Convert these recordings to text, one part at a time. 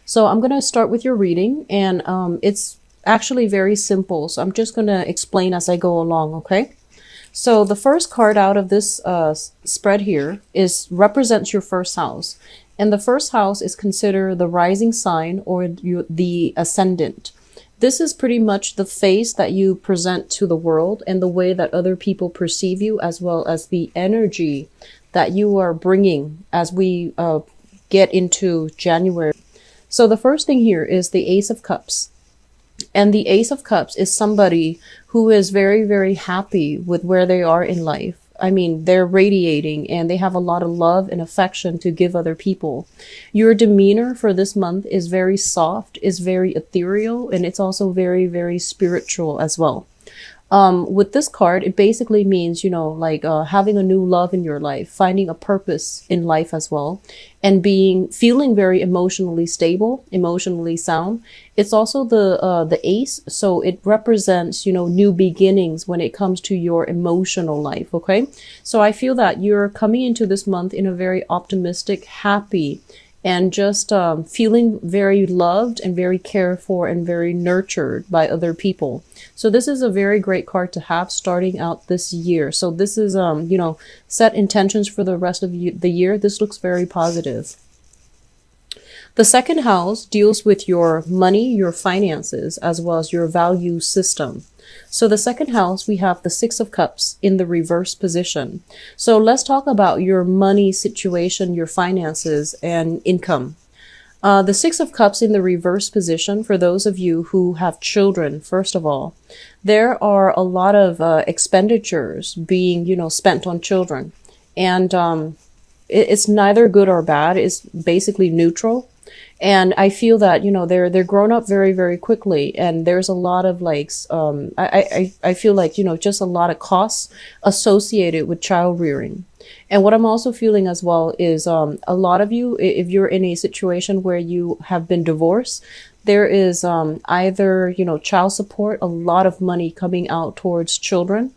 So I'm going to start with your reading, and it's actually very simple. So I'm just going to explain as I go along, okay? So the first card out of this spread here is represents your first house. And the first house is considered the rising sign or the ascendant. This is pretty much the face that you present to the world and the way that other people perceive you, as well as the energy that you are bringing as we get into January. So the first thing here is the Ace of Cups. And the Ace of Cups is somebody who is very, very happy with where they are in life. I mean, they're radiating and they have a lot of love and affection to give other people. Your demeanor for this month is very soft, is very ethereal, and it's also very, very spiritual as well. With this card, it basically means, like having a new love in your life, finding a purpose in life as well, and feeling very emotionally stable, emotionally sound. It's also the ace, so it represents, new beginnings when it comes to your emotional life. Okay, so I feel that you're coming into this month in a very optimistic, happy, and just feeling very loved and very cared for and very nurtured by other people. So this is a very great card to have starting out this year. So this is, set intentions for the rest of the year. This looks very positive. The second house deals with your money, your finances, as well as your value system. So the second house, we have the Six of Cups in the reverse position. So let's talk about your money situation, your finances, and income. The Six of Cups in the reverse position, for those of you who have children, first of all, there are a lot of expenditures being, spent on children. And it's neither good or bad. It's basically neutral. And I feel that, they're grown up very, very quickly. And there's a lot of I feel like, just a lot of costs associated with child rearing. And what I'm also feeling as well is a lot of you, if you're in a situation where you have been divorced, there is either, child support, a lot of money coming out towards children,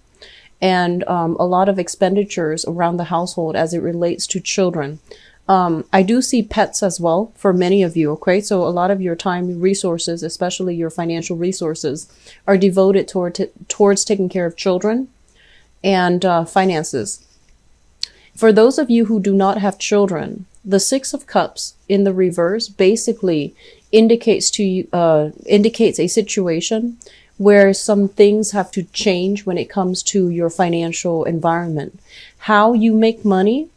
and a lot of expenditures around the household as it relates to children. I do see pets as well for many of you, okay? So a lot of your time resources, especially your financial resources, are devoted towards taking care of children and finances. For those of you who do not have children, the Six of Cups in the reverse basically indicates a situation where some things have to change when it comes to your financial environment. How you make money,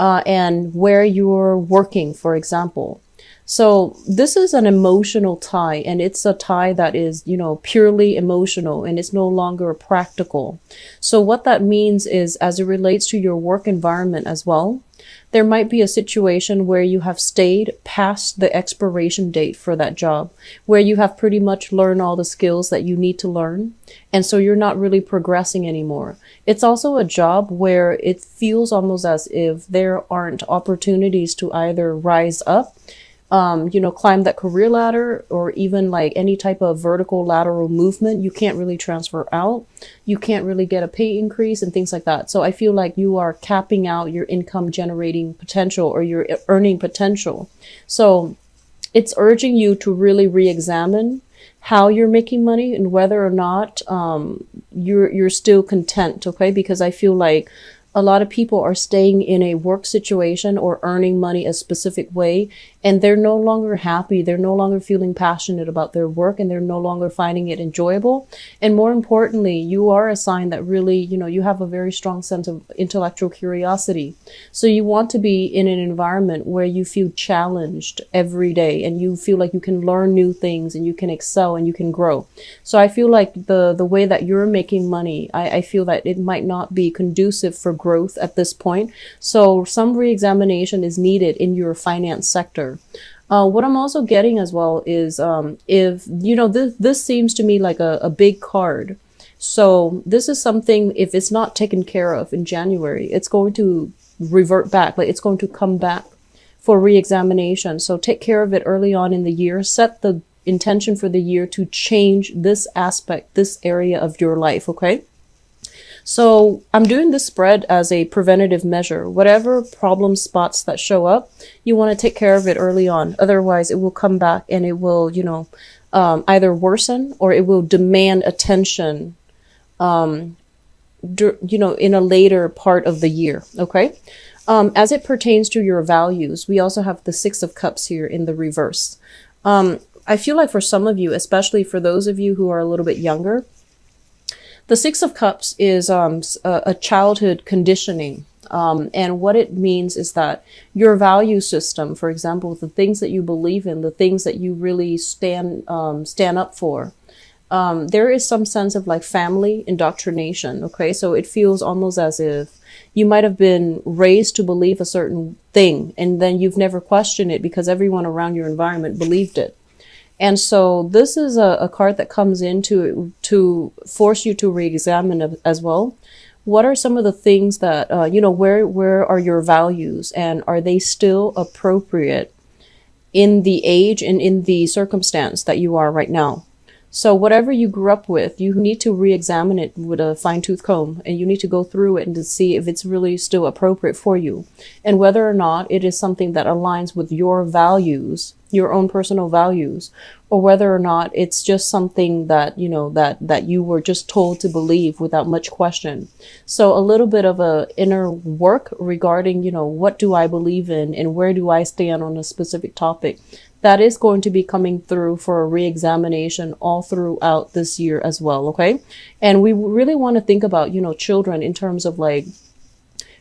and where you're working, for example. So this is an emotional tie, and it's a tie that is, purely emotional, and it's no longer practical. So what that means is, as it relates to your work environment as well, there might be a situation where you have stayed past the expiration date for that job, where you have pretty much learned all the skills that you need to learn. And so you're not really progressing anymore. It's also a job where it feels almost as if there aren't opportunities to either rise up, climb that career ladder, or even like any type of vertical lateral movement. You can't really transfer out. You can't really get a pay increase and things like that. So I feel like you are capping out your income generating potential or your earning potential. So it's urging you to really re-examine how you're making money and whether or not you're still content, okay? Because I feel like a lot of people are staying in a work situation or earning money a specific way, and they're no longer happy. They're no longer feeling passionate about their work, and they're no longer finding it enjoyable. And more importantly, you are a sign that really, you have a very strong sense of intellectual curiosity. So you want to be in an environment where you feel challenged every day, and you feel like you can learn new things, and you can excel, and you can grow. So I feel like the way that you're making money, I feel that it might not be conducive for growth at this point. So some re-examination is needed in your finance sector. What I'm also getting as well is, if, this seems to me like a big card. So this is something, if it's not taken care of in January, it's going to revert back, like it's going to come back for re-examination. So take care of it early on in the year. Set the intention for the year to change this aspect, this area of your life, okay? So I'm doing this spread as a preventative measure. Whatever problem spots that show up, you want to take care of it early on. Otherwise, it will come back and it will, either worsen or it will demand attention, in a later part of the year. Okay. As it pertains to your values, we also have the Six of Cups here in the reverse. I feel like for some of you, especially for those of you who are a little bit younger, the Six of Cups is a childhood conditioning. And what it means is that your value system, for example, the things that you believe in, the things that you really stand up for, there is some sense of like family indoctrination. Okay. So it feels almost as if you might have been raised to believe a certain thing and then you've never questioned it because everyone around your environment believed it. And so this is a card that comes in to force you to re-examine as well. What are some of the things that, where are your values and are they still appropriate in the age and in the circumstance that you are right now? So whatever you grew up with, you need to re-examine it with a fine-tooth comb and you need to go through it and to see if it's really still appropriate for you and whether or not it is something that aligns with your values, your own personal values, or whether or not it's just something that, that you were just told to believe without much question. So a little bit of a inner work regarding, what do I believe in and where do I stand on a specific topic? That is going to be coming through for a re-examination all throughout this year as well. Okay. And we really want to think about, children in terms of like,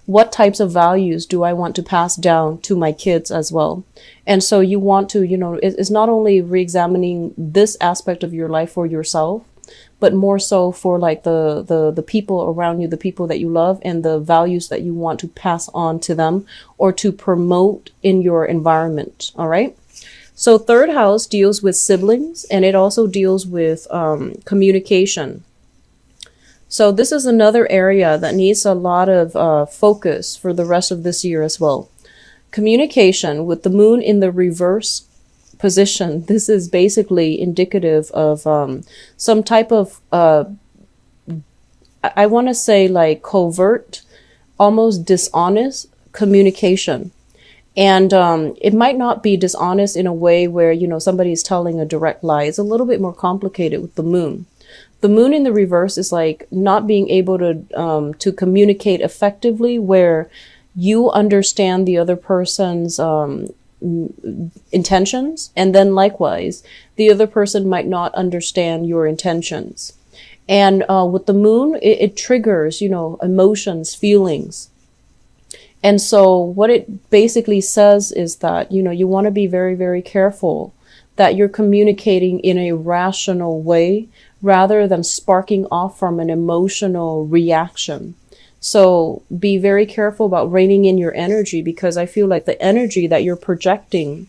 what types of values do I want to pass down to my kids as well? And so you want to, it's not only re-examining this aspect of your life for yourself, but more so for like the people around you, the people that you love and the values that you want to pass on to them or to promote in your environment. All right. So third house deals with siblings and it also deals with communication. So this is another area that needs a lot of focus for the rest of this year as well. Communication with the moon in the reverse position. This is basically indicative of some type of, I want to say like covert, almost dishonest communication. And it might not be dishonest in a way where, somebody is telling a direct lie. It's a little bit more complicated with the moon. The moon in the reverse is like not being able to communicate effectively where you understand the other person's intentions. And then likewise, the other person might not understand your intentions. And with the moon, it triggers, emotions, feelings. And so what it basically says is that, you want to be very, very careful that you're communicating in a rational way rather than sparking off from an emotional reaction. So be very careful about reining in your energy because I feel like the energy that you're projecting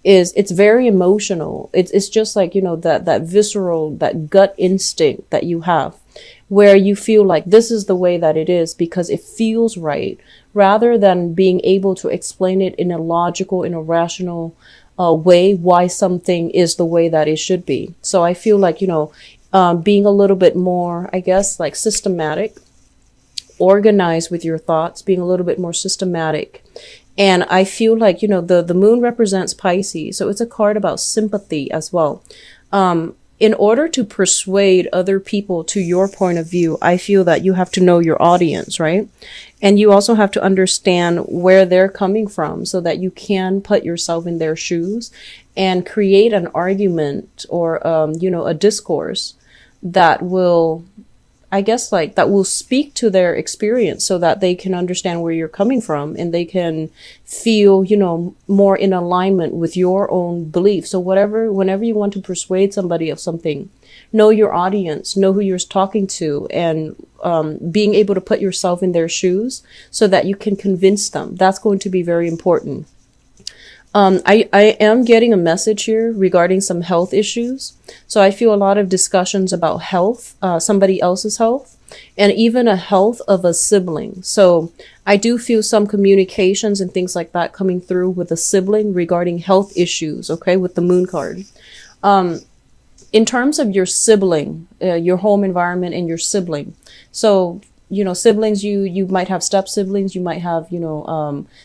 it's very emotional. It's just like, that visceral, that gut instinct that you have where you feel like this is the way that it is because it feels right rather than being able to explain it in a logical, in a rational way why something is the way that it should be. So I feel like, being a little bit more, I guess, like systematic, organized with your thoughts, being a little bit more systematic. And I feel like, the moon represents Pisces. So it's a card about sympathy as well. In order to persuade other people to your point of view, I feel that you have to know your audience, right? And you also have to understand where they're coming from so that you can put yourself in their shoes and create an argument or, a discourse that will, I guess, like that will speak to their experience so that they can understand where you're coming from and they can feel, more in alignment with your own beliefs. So whenever you want to persuade somebody of something, know your audience, know who you're talking to, and being able to put yourself in their shoes so that you can convince them. That's going to be very important. I am getting a message here regarding some health issues. So I feel a lot of discussions about health, somebody else's health, and even a health of a sibling. So I do feel some communications and things like that coming through with a sibling regarding health issues, okay, with the moon card. In terms of your sibling, your home environment and your sibling. So siblings, you might have step siblings, you might have,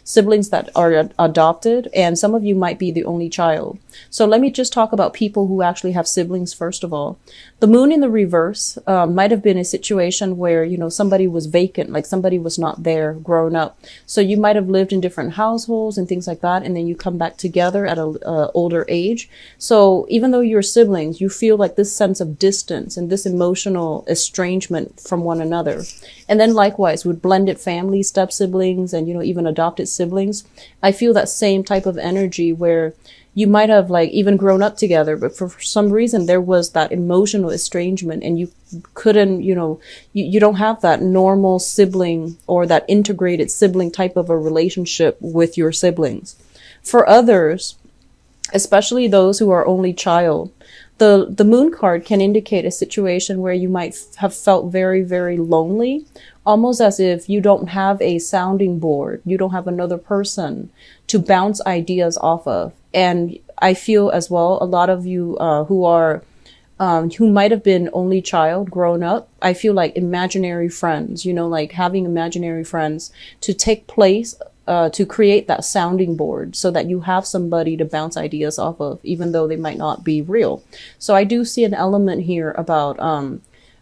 siblings that are adopted, and some of you might be the only child. So let me just talk about people who actually have siblings first of all. The moon in the reverse might have been a situation where, somebody was vacant, like somebody was not there growing up. So you might have lived in different households and things like that, and then you come back together at a older age. So even though you're siblings, you feel like this sense of distance and this emotional estrangement from one another. And then likewise with blended families, step siblings, and, even adopted siblings, I feel that same type of energy where you might have like even grown up together, but for some reason there was that emotional estrangement and you couldn't, you don't have that normal sibling or that integrated sibling type of a relationship with your siblings. For others, especially those who are only child, the moon card can indicate a situation where you might have felt very, very lonely, almost as if you don't have a sounding board. You don't have another person to bounce ideas off of. And I feel as well, a lot of you who might have been only child grown up, I feel like imaginary friends, like having imaginary friends to take place, to create that sounding board so that you have somebody to bounce ideas off of, even though they might not be real. So I do see an element here about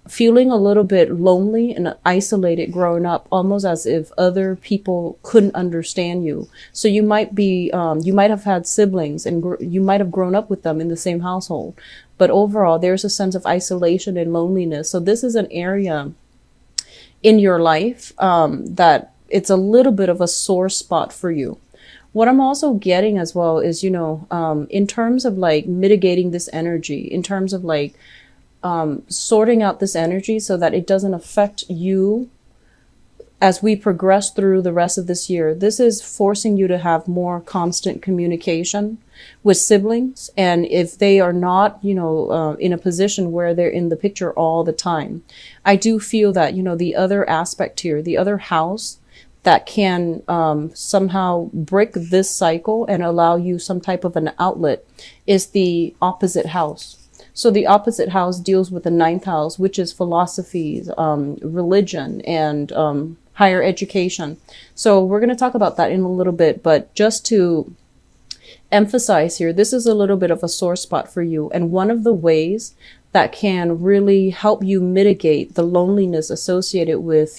feeling a little bit lonely and isolated growing up, almost as if other people couldn't understand you. So you might be, you might have had siblings and you might have grown up with them in the same household. But overall, there's a sense of isolation and loneliness. So this is an area in your life that it's a little bit of a sore spot for you. What I'm also getting as well is, in terms of like mitigating this energy, in terms of like sorting out this energy so that it doesn't affect you as we progress through the rest of this year. This is forcing you to have more constant communication with siblings. And if they are not, in a position where they're in the picture all the time, I do feel that, the other aspect here, the other house that can somehow break this cycle and allow you some type of an outlet is the opposite house. So the opposite house deals with the ninth house, which is philosophies, religion, and higher education. So we're going to talk about that in a little bit, but just to emphasize here, this is a little bit of a sore spot for you. And one of the ways that can really help you mitigate the loneliness associated with,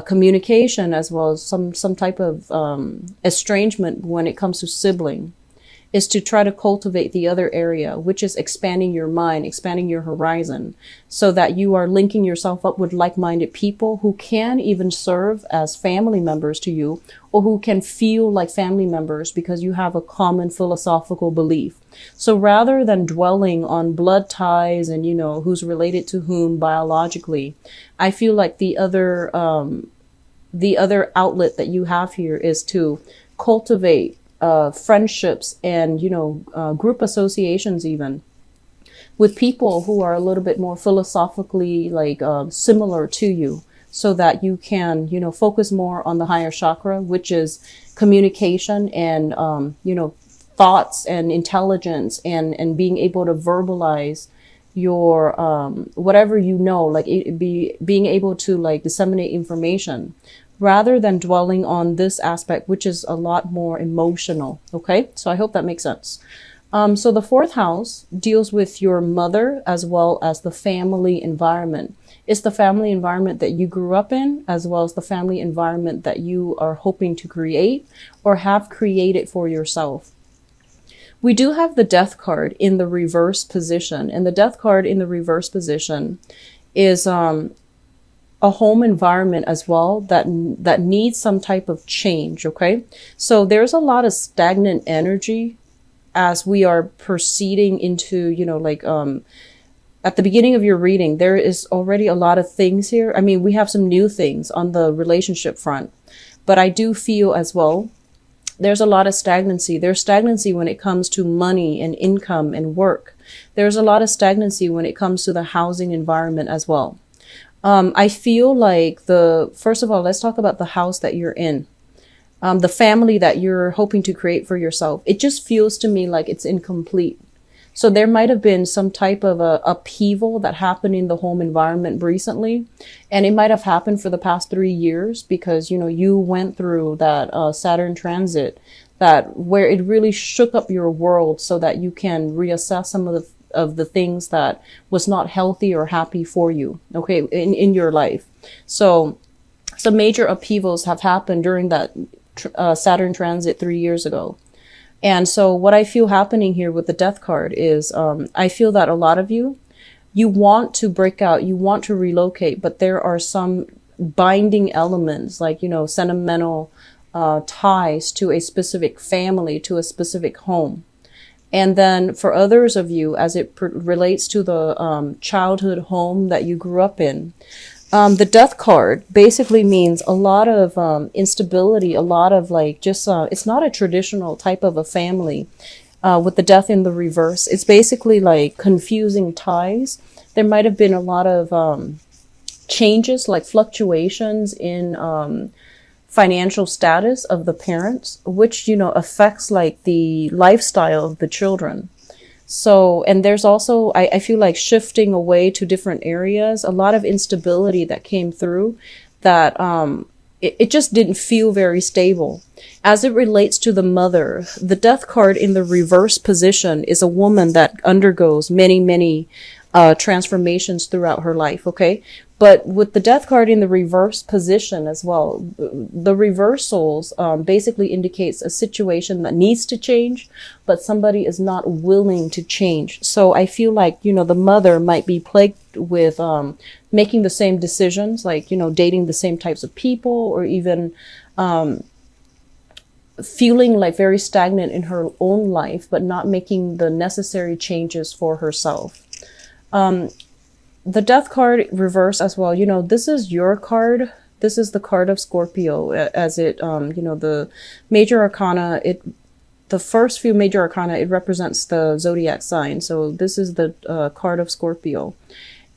communication, as well as some type of estrangement when it comes to sibling, is to try to cultivate the other area, which is expanding your mind, expanding your horizon, so that you are linking yourself up with like-minded people who can even serve as family members to you, or who can feel like family members because you have a common philosophical belief. So rather than dwelling on blood ties and, who's related to whom biologically, I feel like the other outlet that you have here is to cultivate friendships and, group associations even with people who are a little bit more philosophically similar to you, so that you can, focus more on the higher chakra, which is communication and, thoughts and intelligence and being able to verbalize your, whatever, being able to disseminate information, rather than dwelling on this aspect, which is a lot more emotional. Okay. So I hope that makes sense. So the fourth house deals with your mother as well as the family environment. It's the family environment that you grew up in, as well as the family environment that you are hoping to create or have created for yourself. We do have the death card in the reverse position, and the death card in the reverse position is, a home environment as well that needs some type of change. Okay. So there's a lot of stagnant energy as we are proceeding into, at the beginning of your reading, there is already a lot of things here. I mean, we have some new things on the relationship front, but I do feel as well, there's a lot of stagnancy. There's stagnancy when it comes to money and income and work. There's a lot of stagnancy when it comes to the housing environment as well. I feel like first of all, let's talk about the house that you're in. The family that you're hoping to create for yourself. It just feels to me like it's incomplete. So there might have been some type of a upheaval that happened in the home environment recently. And it might have happened for the past 3 years because, you know, you went through that Saturn transit, that where it really shook up your world so that you can reassess some of the things that was not healthy or happy for you, okay, in your life. So some major upheavals have happened during that Saturn transit 3 years ago. And so what I feel happening here with the Death card is I feel that a lot of you want to break out, you want to relocate, but there are some binding elements, like, you know, sentimental ties to a specific family, to a specific home. And then for others of you, as it relates to the childhood home that you grew up in, the Death card basically means a lot of instability, a lot of like just, it's not a traditional type of a family with the Death in the reverse. It's basically like confusing ties. There might have been a lot of changes, like fluctuations in financial status of the parents, which, you know, affects like the lifestyle of the children. So, and there's also, I feel like shifting away to different areas, a lot of instability that came through that, it just didn't feel very stable. As it relates to the mother, the Death card in the reverse position is a woman that undergoes many, transformations throughout her life. Okay. But with the Death card in the reverse position as well, the reversals basically indicates a situation that needs to change, but somebody is not willing to change. So I feel like, you know, the mother might be plagued with making the same decisions, like, you know, dating the same types of people, or even feeling like very stagnant in her own life, but not making the necessary changes for herself. The Death card reverse as well, you know, this is your card. This is the card of Scorpio, as it, you know, the major arcana, the first few major arcana, it represents the zodiac sign. So this is the card of Scorpio.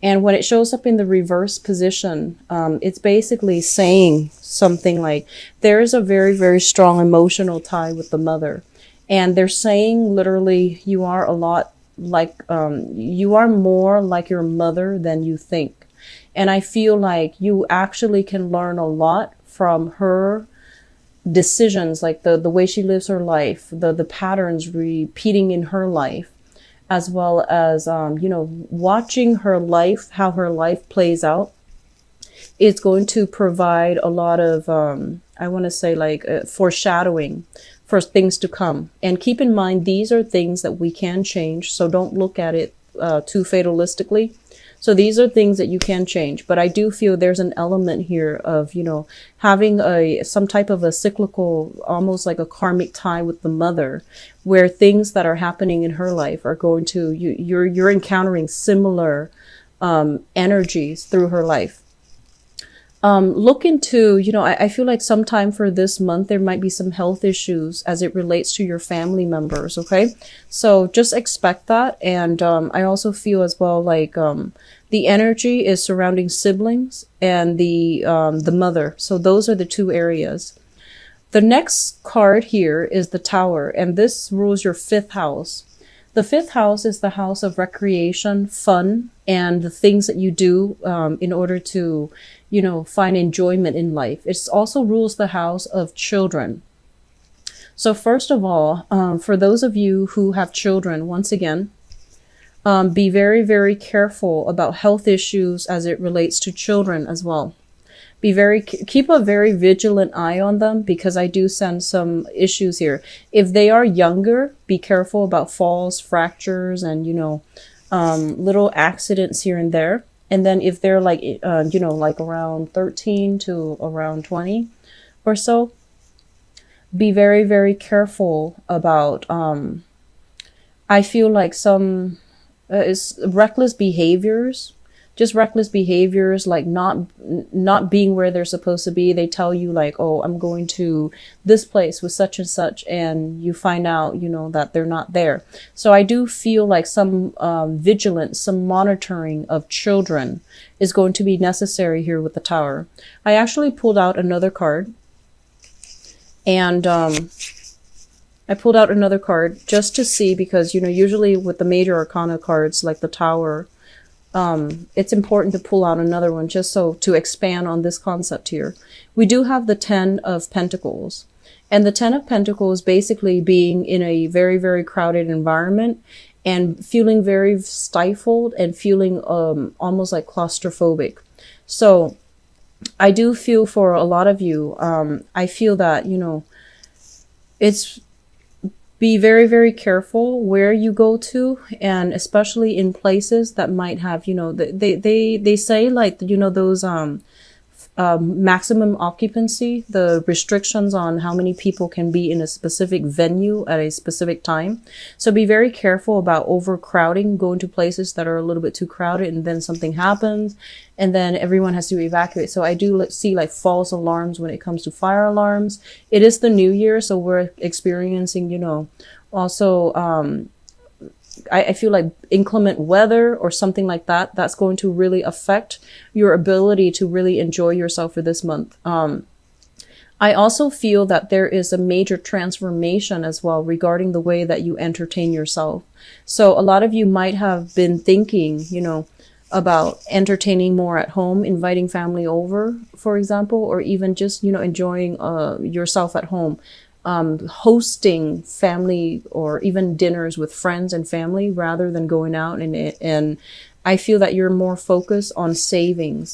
And when it shows up in the reverse position, it's basically saying something like there is a very strong emotional tie with the mother. And they're saying literally, you are a lot like, you are more like your mother than you think. And I feel like you actually can learn a lot from her decisions, like the way she lives her life, the patterns repeating in her life, as well as, you know, watching her life, how her life plays out. It's going to provide a lot of, I want to say like foreshadowing for things to come. And keep in mind, these are things that we can change. So don't look at it too fatalistically. So these are things that you can change. But I do feel there's an element here of, you know, having some type of a cyclical, almost like a karmic tie with the mother, where things that are happening in her life are going to, you're encountering similar energies through her life. Look into, you know, I feel like sometime for this month, there might be some health issues as it relates to your family members. Okay. So just expect that. And, I also feel as well, like, the energy is surrounding siblings and the mother. So those are the two areas. The next card here is the Tower, and this rules your 5th house. The 5th house is the house of recreation, fun, and the things that you do in order to, you know, find enjoyment in life. It also rules the house of children. So first of all, for those of you who have children, once again, be very careful about health issues as it relates to children as well. Keep a very vigilant eye on them, because I do sense some issues here. If they are younger, be careful about falls, fractures, and, you know, little accidents here and there. And then if they're like, you know, like around 13 to around 20 or so, be very careful about, I feel like some is reckless behaviors. Just reckless behaviors, like not being where they're supposed to be. They tell you like, oh, I'm going to this place with such and such, and you find out, you know, that they're not there. So I do feel like some vigilance, some monitoring of children is going to be necessary here with the Tower. I actually pulled out another card, and I pulled out another card just to see, because, you know, usually with the major arcana cards like the Tower, it's important to pull out another one just so to expand on this concept here. We do have the 10 of Pentacles. And the 10 of Pentacles basically being in a very, very crowded environment and feeling very stifled and feeling almost like claustrophobic. So I do feel for a lot of you, I feel that, you know, it's be very, very careful where you go to, and especially in places that might have, you know, they say, like, you know, those maximum occupancy, the restrictions on how many people can be in a specific venue at a specific time. So be very careful about overcrowding, going to places that are a little bit too crowded, and then something happens and then everyone has to evacuate. So I do see like false alarms when it comes to fire alarms. It is the new year, so we're experiencing, you know, also I feel like inclement weather or something like that, that's going to really affect your ability to really enjoy yourself for this month. I also feel that there is a major transformation as well regarding the way that you entertain yourself. So a lot of you might have been thinking, you know, about entertaining more at home, inviting family over, for example, or even just, you know, enjoying yourself at home. Hosting family or even dinners with friends and family rather than going out, and I feel that you're more focused on savings